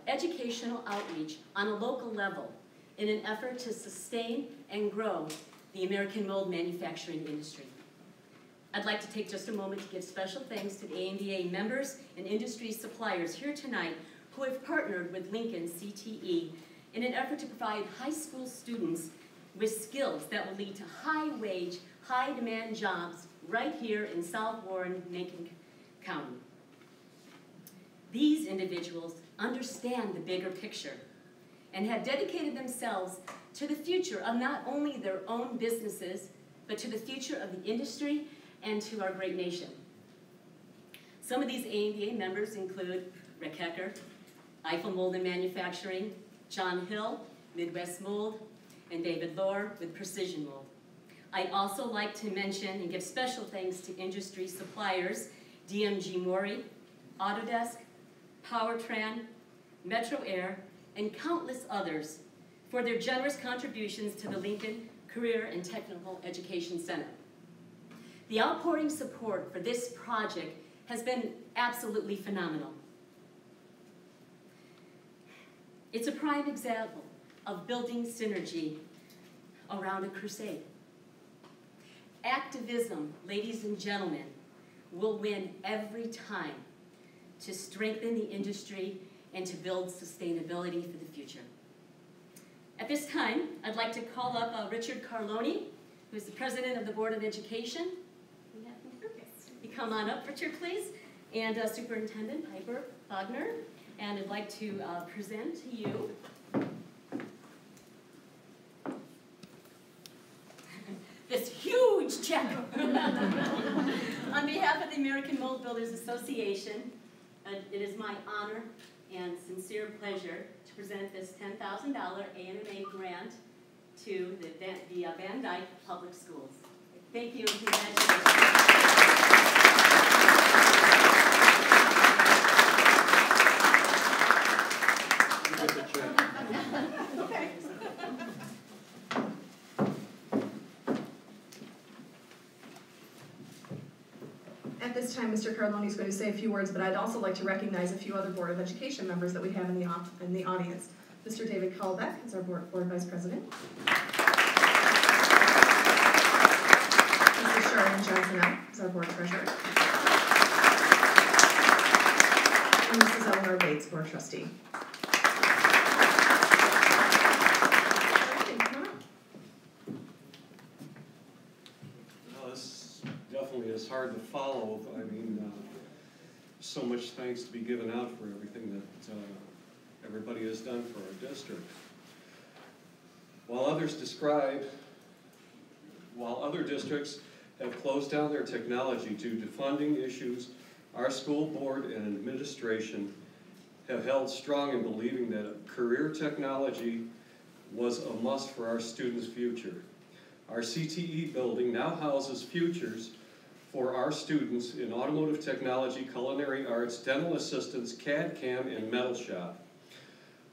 educational outreach on a local level in an effort to sustain and grow the American mold manufacturing industry. I'd like to take just a moment to give special thanks to the AMBA members and industry suppliers here tonight who have partnered with Lincoln CTE in an effort to provide high school students with skills that will lead to high-wage, high-demand jobs right here in South Warren, Macon County. These individuals understand the bigger picture and have dedicated themselves to the future of not only their own businesses, but to the future of the industry and to our great nation. Some of these AMBA members include Rick Hecker, Eiffel Mold and Manufacturing, John Hill, Midwest Mold, and David Lohr with Precision Mold. I'd also like to mention and give special thanks to industry suppliers, DMG Mori, Autodesk, Powertran, Metro Air, and countless others for their generous contributions to the Lincoln Career and Technical Education Center. The outpouring support for this project has been absolutely phenomenal. It's a prime example of building synergy around a crusade. Activism, ladies and gentlemen, will win every time to strengthen the industry and to build sustainability for the future. At this time, I'd like to call up Richard Carloni, who is the President of the Board of Education. You come on up, Richard, please, and Superintendent Piper Wagner. And I'd like to present to you this huge check. On behalf of the American Mold Builders Association, it is my honor and sincere pleasure to present this $10,000 AMA grant to the Van Dyke Public Schools. Thank you and congratulations. Okay. At this time, Mr. Carloni is going to say a few words, but I'd also like to recognize a few other Board of Education members that we have in the audience. Mr. David Kalbeck is our Board Vice President. Mrs. Charlene Johnson is our Board Treasurer. And Mrs. Eleanor Bates, Board Trustee. Is hard to follow. I mean, so much thanks to be given out for everything that everybody has done for our district. While other districts have closed down their technology due to funding issues, our school board and administration have held strong in believing that career technology was a must for our students' future. Our CTE building now houses futures for our students in automotive technology, culinary arts, dental assistance, CAD/CAM, and metal shop.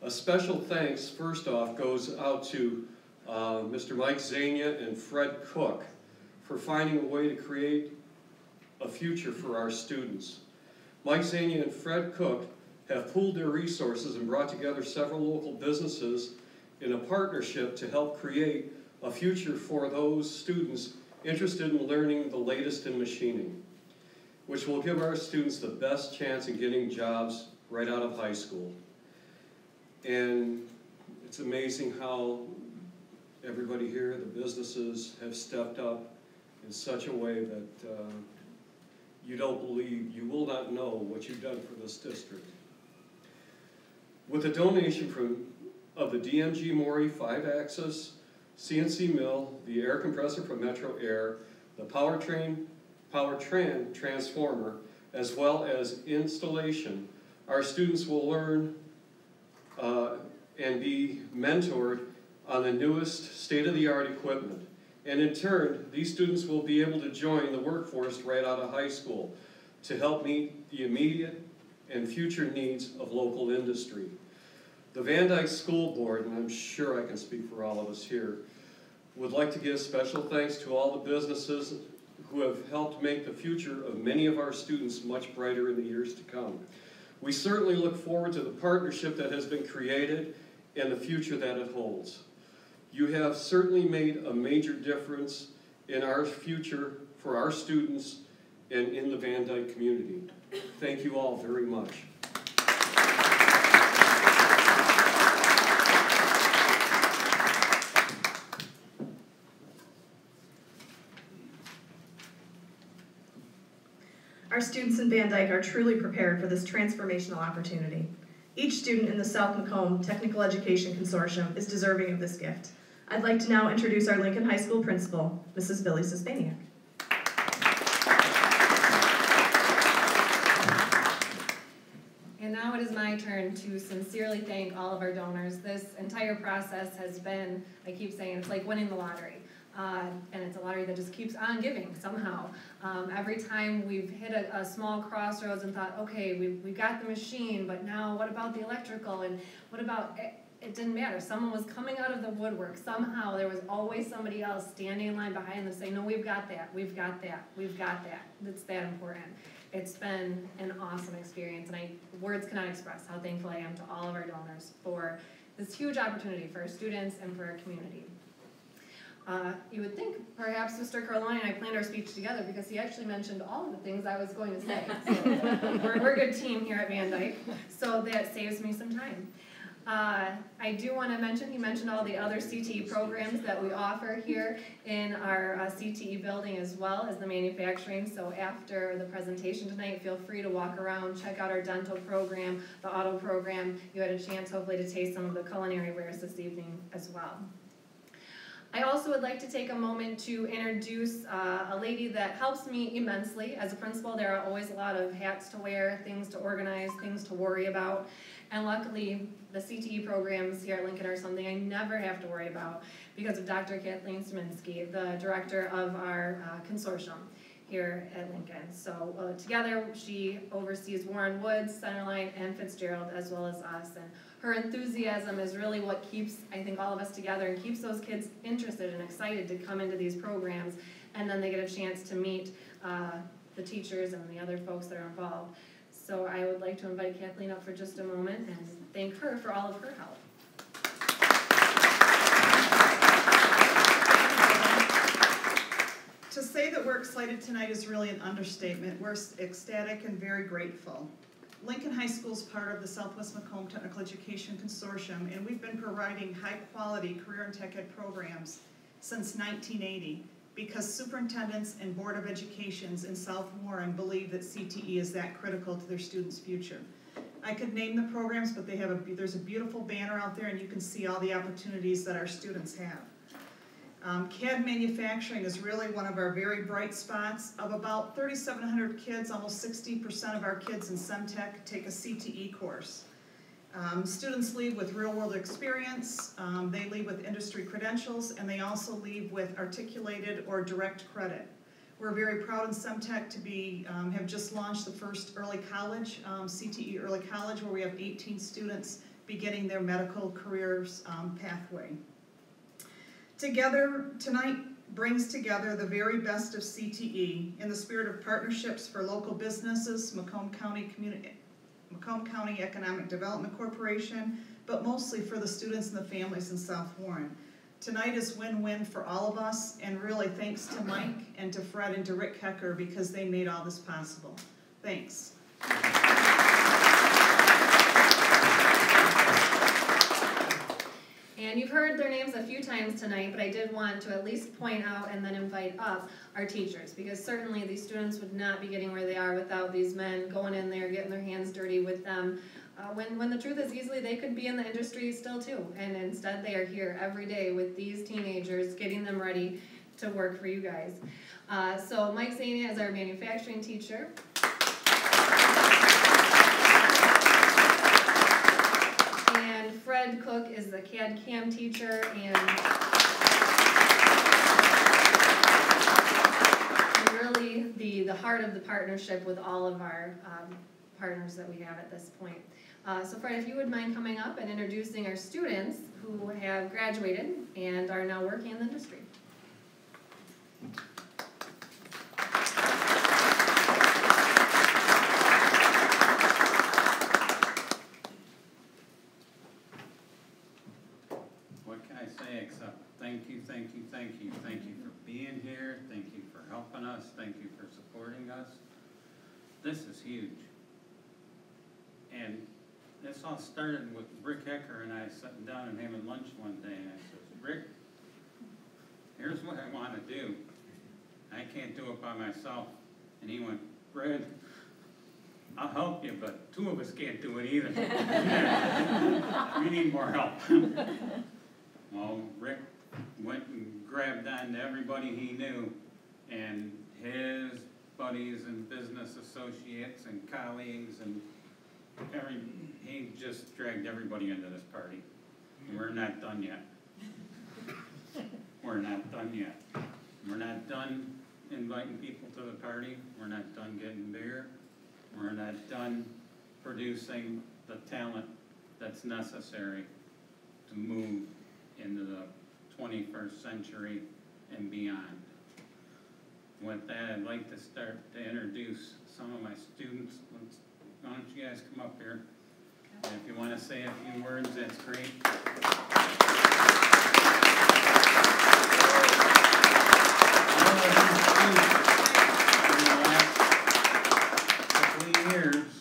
A special thanks, first off, goes out to Mr. Mike Zania and Fred Cook for finding a way to create a future for our students. Mike Zania and Fred Cook have pooled their resources and brought together several local businesses in a partnership to help create a future for those students interested in learning the latest in machining, which will give our students the best chance in getting jobs right out of high school. And it's amazing how everybody here, the businesses, have stepped up in such a way that you don't believe, you will not know what you've done for this district. With a donation of the DMG Mori 5-axis CNC mill, the air compressor from Metro Air, the Powertran transformer, as well as installation, our students will learn and be mentored on the newest state-of-the-art equipment. And in turn, these students will be able to join the workforce right out of high school to help meet the immediate and future needs of local industry. The Van Dyke School Board, and I'm sure I can speak for all of us here, would like to give special thanks to all the businesses who have helped make the future of many of our students much brighter in the years to come. We certainly look forward to the partnership that has been created and the future that it holds. You have certainly made a major difference in our future for our students and in the Van Dyke community. Thank you all very much. Our students in Van Dyke are truly prepared for this transformational opportunity. Each student in the South Macomb Technical Education Consortium is deserving of this gift. I'd like to now introduce our Lincoln High School principal, Mrs. Billy Suspaniak. And now it is my turn to sincerely thank all of our donors. This entire process has been, I keep saying, it's like winning the lottery. And it's a lottery that just keeps on giving somehow. Every time we've hit a small crossroads and thought, okay, we got the machine, but now what about the electrical, and what about, it didn't matter. Someone was coming out of the woodwork. Somehow there was always somebody else standing in line behind them saying, no, we've got that, we've got that, we've got that. It's that important. It's been an awesome experience, and words cannot express how thankful I am to all of our donors for this huge opportunity for our students and for our community. You would think perhaps Mr. Carlone and I planned our speech together because he actually mentioned all of the things I was going to say. So we're a good team here at Van Dyke, so that saves me some time. I do want to mention, he mentioned all the other CTE programs that we offer here in our CTE building, as well as the manufacturing. So after the presentation tonight, feel free to walk around, check out our dental program, the auto program. You had a chance hopefully to taste some of the culinary wares this evening as well. I also would like to take a moment to introduce a lady that helps me immensely. As a principal, there are always a lot of hats to wear, things to organize, things to worry about. And luckily, the CTE programs here at Lincoln are something I never have to worry about because of Dr. Kathleen Sminsky, the director of our consortium here at Lincoln. So together, she oversees Warren Woods, Centerline, and Fitzgerald, as well as us. And her enthusiasm is really what keeps, I think, all of us together and keeps those kids interested and excited to come into these programs, and then they get a chance to meet the teachers and the other folks that are involved. So I would like to invite Kathleen up for just a moment and thank her for all of her help. To say that we're excited tonight is really an understatement. We're ecstatic and very grateful. Lincoln High School is part of the Southwest Macomb Technical Education Consortium, and we've been providing high-quality career and tech ed programs since 1980 because superintendents and Board of Educations in South Warren believe that CTE is that critical to their students' future. I could name the programs, but there's a beautiful banner out there, and you can see all the opportunities that our students have. CAD manufacturing is really one of our very bright spots. Of about 3,700 kids, almost 60% of our kids in SEMTech take a CTE course. Students leave with real-world experience, they leave with industry credentials, and they also leave with articulated or direct credit. We're very proud in Semtech to be, have just launched the first early college, CTE Early College, where we have 18 students beginning their medical careers pathway. Together, tonight brings together the very best of CTE in the spirit of partnerships for local businesses, Macomb County Economic Development Corporation, but mostly for the students and the families in South Warren. Tonight is win-win for all of us, and really thanks to Mike and to Fred and to Rick Hecker because they made all this possible. Thanks. And you've heard their names a few times tonight, but I did want to at least point out and then invite up our teachers, because certainly these students would not be getting where they are without these men going in there, getting their hands dirty with them. When the truth is easily they could be in the industry still too, and instead they are here every day with these teenagers, getting them ready to work for you guys. So Mike Zania is our manufacturing teacher. And Fred Cook is the CAD CAM teacher, and really the heart of the partnership with all of our partners that we have at this point. So Fred, if you would mind coming up and introducing our students who have graduated and are now working in the industry. What can I say except thank you, thank you, thank you. Thank you for being here. Thank you for helping us. Thank you for supporting us. This is huge. And this all started with Rick Hecker and I sitting down and having lunch one day, and I said, Rick, here's what I want to do. I can't do it by myself. And he went, Fred, I'll help you, but two of us can't do it either. We need more help. Well, Rick went and grabbed on to everybody he knew, and his buddies and business associates and colleagues, and he just dragged everybody into this party. We're not done yet. We're not done yet. We're not done inviting people to the party. We're not done getting beer. We're not done producing the talent that's necessary to move into the 21st century and beyond. With that, I'd like to start to introduce some of my students. Why don't you guys come up here? And if you want to say a few words, that's great. In the last couple of years,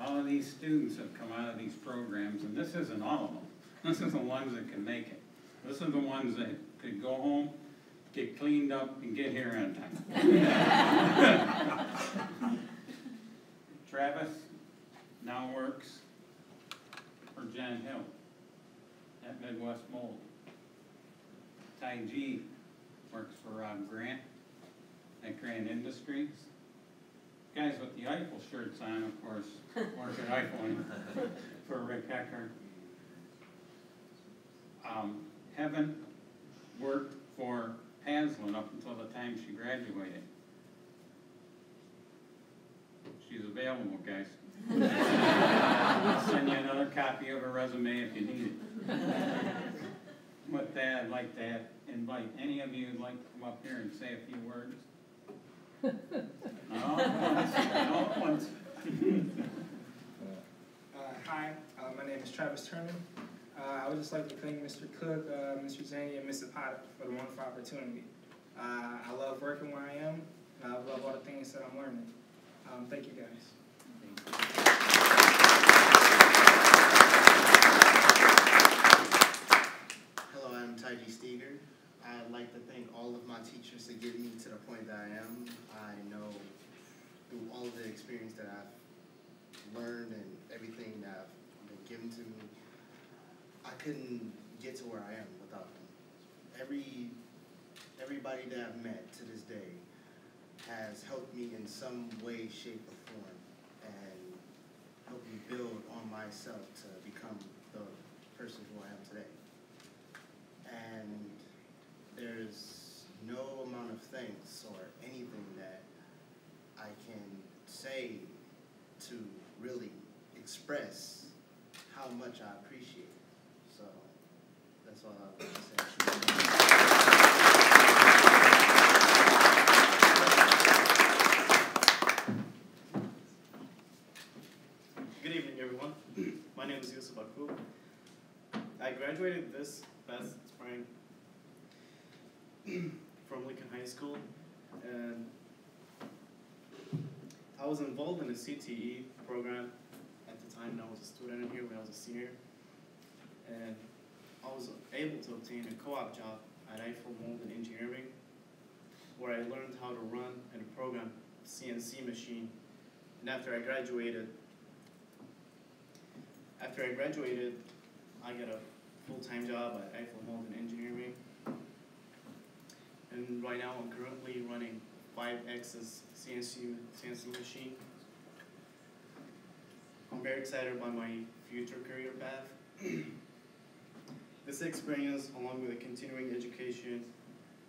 all of these students have come out of these programs, and this isn't all of them. This is the ones that can make it. This is the ones that could go home, get cleaned up, and get here on time. Travis now works for Jen Hill at Midwest Mold. Ty G works for Rob Grant at Grant Industries. Guys with the Eiffel shirts on, of course, work at Eiffel for Rick Hecker. Heaven worked for Haslin up until the time she graduated. She's available, guys. I'll send you another copy of her resume if you need it. With that, I'd like to invite any of you who'd like to come up here and say a few words. No, once. Hi, my name is Travis Turner. I would just like to thank Mr. Cook, Mr. Zania, and Mr. Potter for the wonderful opportunity. I love working where I am, and I love all the things that I'm learning. Thank you, guys. Hello, I'm Taiji Steger. I'd like to thank all of my teachers to get me to the point that I am. I know through all of the experience that I've learned and everything that I've been given to me, I couldn't get to where I am without them. Everybody that I've met to this day has helped me in some way, shape, or form, and helped me build on myself to become the person who I am today. And there's no amount of things or anything that I can say to really express how much I appreciate it. So that's all I want to say. Good evening, everyone. My name is Yusuf Akub. I graduated this past spring from Lincoln High School, and I was involved in the CTE program at the time when I was a student in here, when I was a senior, and I was able to obtain a co-op job at Eiffel Mold Engineering, where I learned how to run and program CNC machine. And after I graduated, I got a full-time job at Eiffel Mold Engineering. And right now I'm currently running 5X's CNC machine. I'm very excited about my future career path. This experience, along with a continuing education,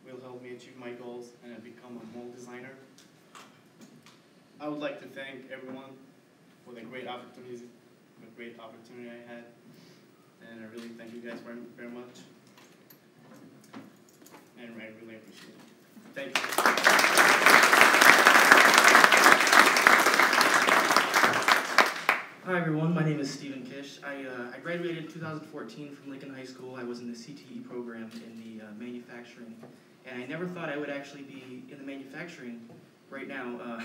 will help me achieve my goals and become a mold designer. I would like to thank everyone for the great opportunity I had, and I really thank you guys very, very much, and I really appreciate it. Thank you. Hi everyone, my name is Stephen Kish. I graduated in 2014 from Lincoln High School. I was in the CTE program in the manufacturing, and I never thought I would actually be in the manufacturing right now.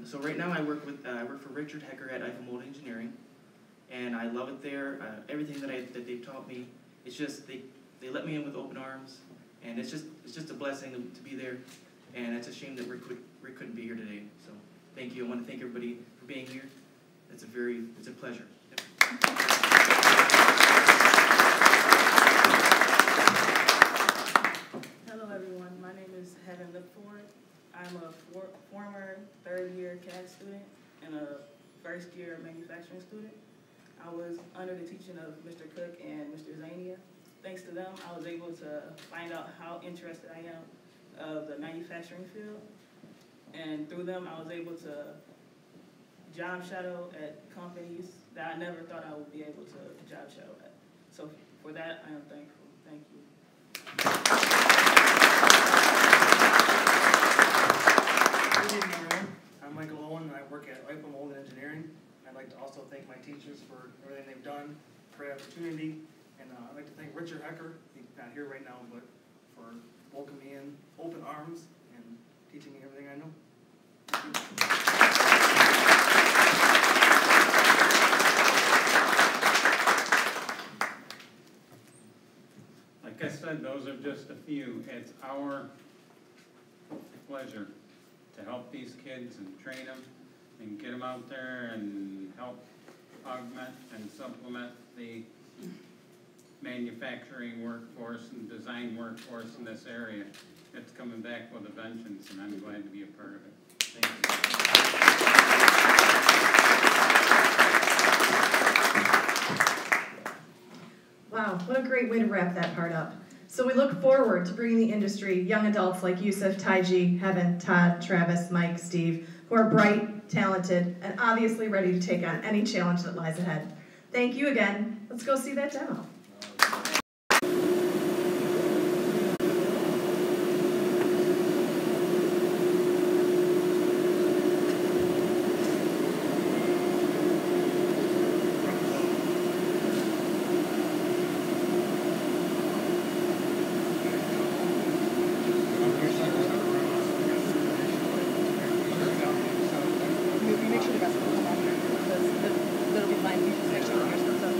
So right now I work for Richard Hecker at Eiffel Mold Engineering, and I love it there. Everything that they've taught me, it's just they let me in with open arms, and it's just a blessing to be there, and it's a shame that Rick couldn't be here today. So thank you. I want to thank everybody for being here. It's a pleasure. Hello everyone, my name is Heaven Lipford. I'm a former third-year CAD student and a first-year manufacturing student. I was under the teaching of Mr. Cook and Mr. Zania. Thanks to them, I was able to find out how interested I am of the manufacturing field. And through them, I was able to job shadow at companies that I never thought I would be able to job shadow at. So for that, I am thankful. Thank you. Good evening, everyone. I'm Michael Owen, and I work at Eiffel Mold Engineering. I'd like to also thank my teachers for everything they've done, for the opportunity, and I'd like to thank Richard Hecker, he's not here right now, but for welcoming me in open arms and teaching me everything I know. Thank you. Like I said, those are just a few. It's our pleasure to help these kids and train them and get them out there and help augment and supplement the manufacturing workforce and design workforce in this area. It's coming back with a vengeance, and I'm glad to be a part of it. Thank you. Wow, what a great way to wrap that part up. So we look forward to bringing the industry young adults like Yusuf, Taiji, Heaven, Todd, Travis, Mike, Steve, who are bright, talented, and obviously ready to take on any challenge that lies ahead. Thank you again. Let's go see that demo. Make sure the rest of them come on here, because that'll be fine. You just make sure the rest of them.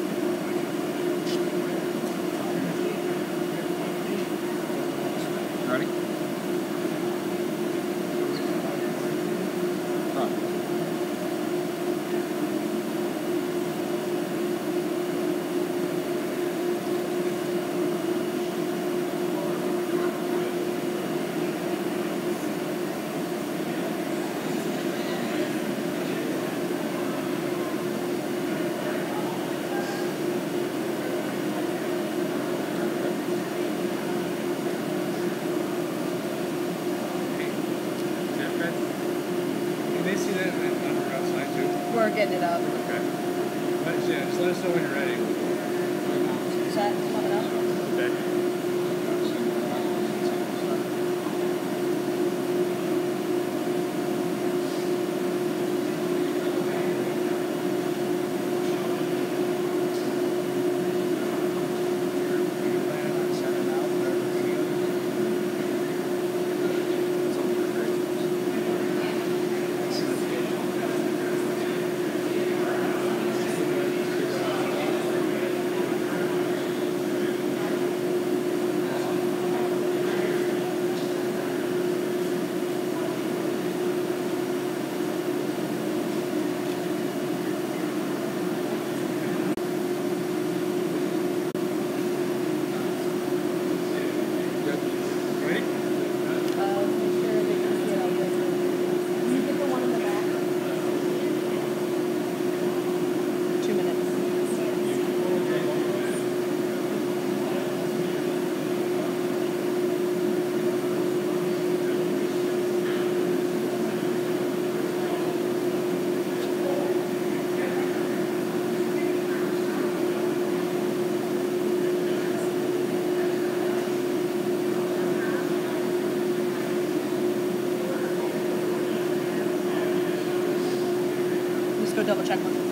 we're getting it up. Okay. Yeah, just let us know when you're ready. Is that coming up? Okay. Let's go double check one.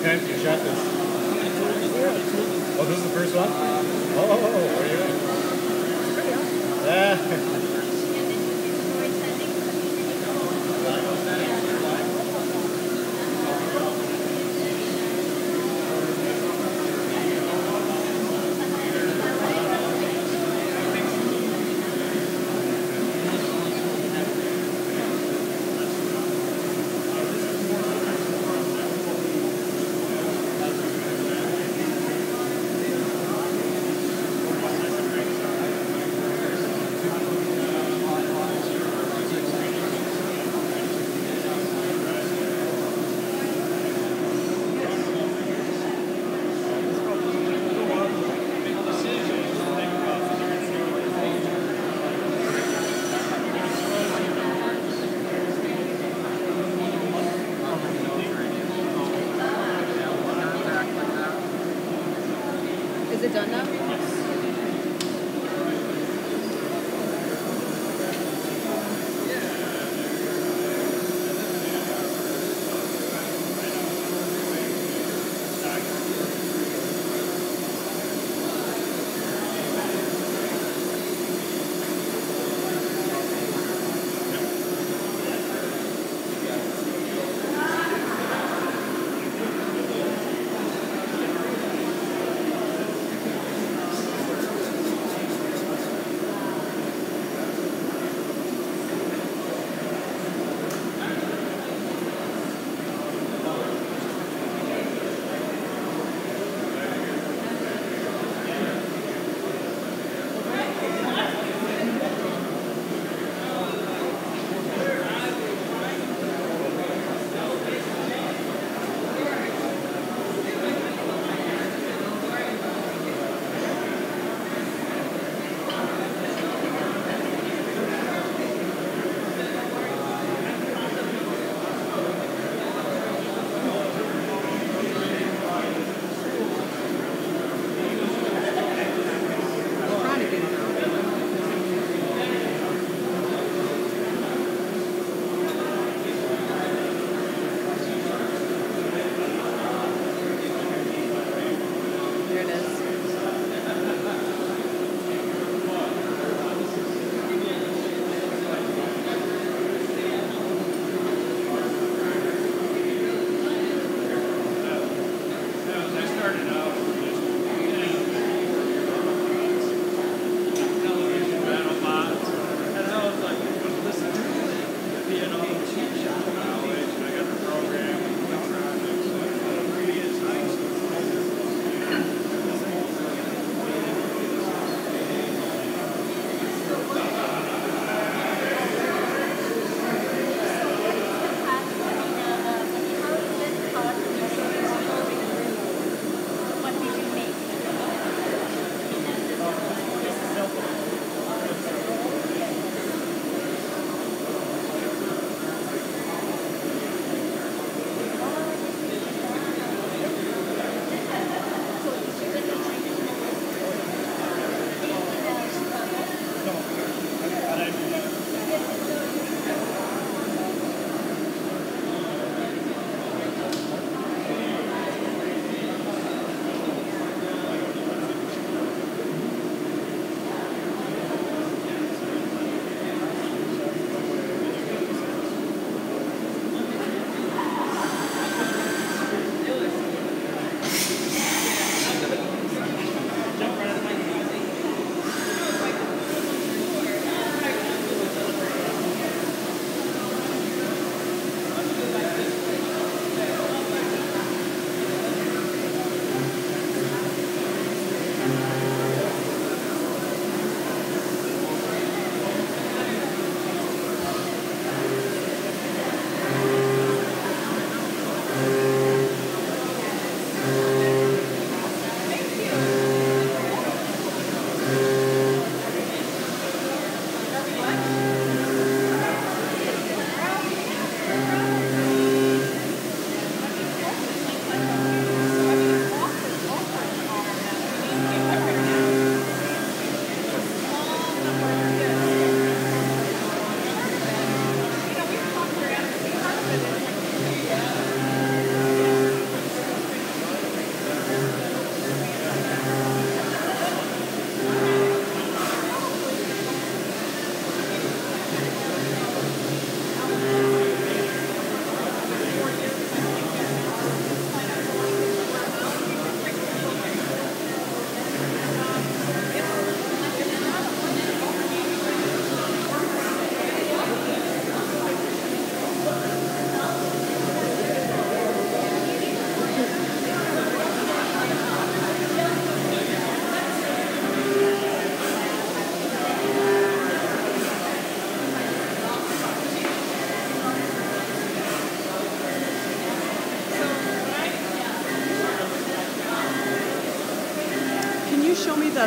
times you shot this? Oh, this is the first one? Oh, where are you at?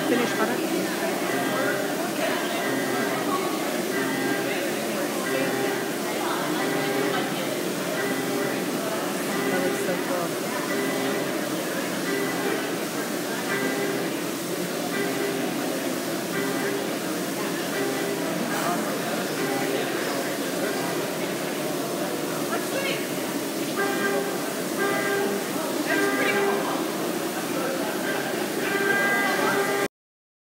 finished product?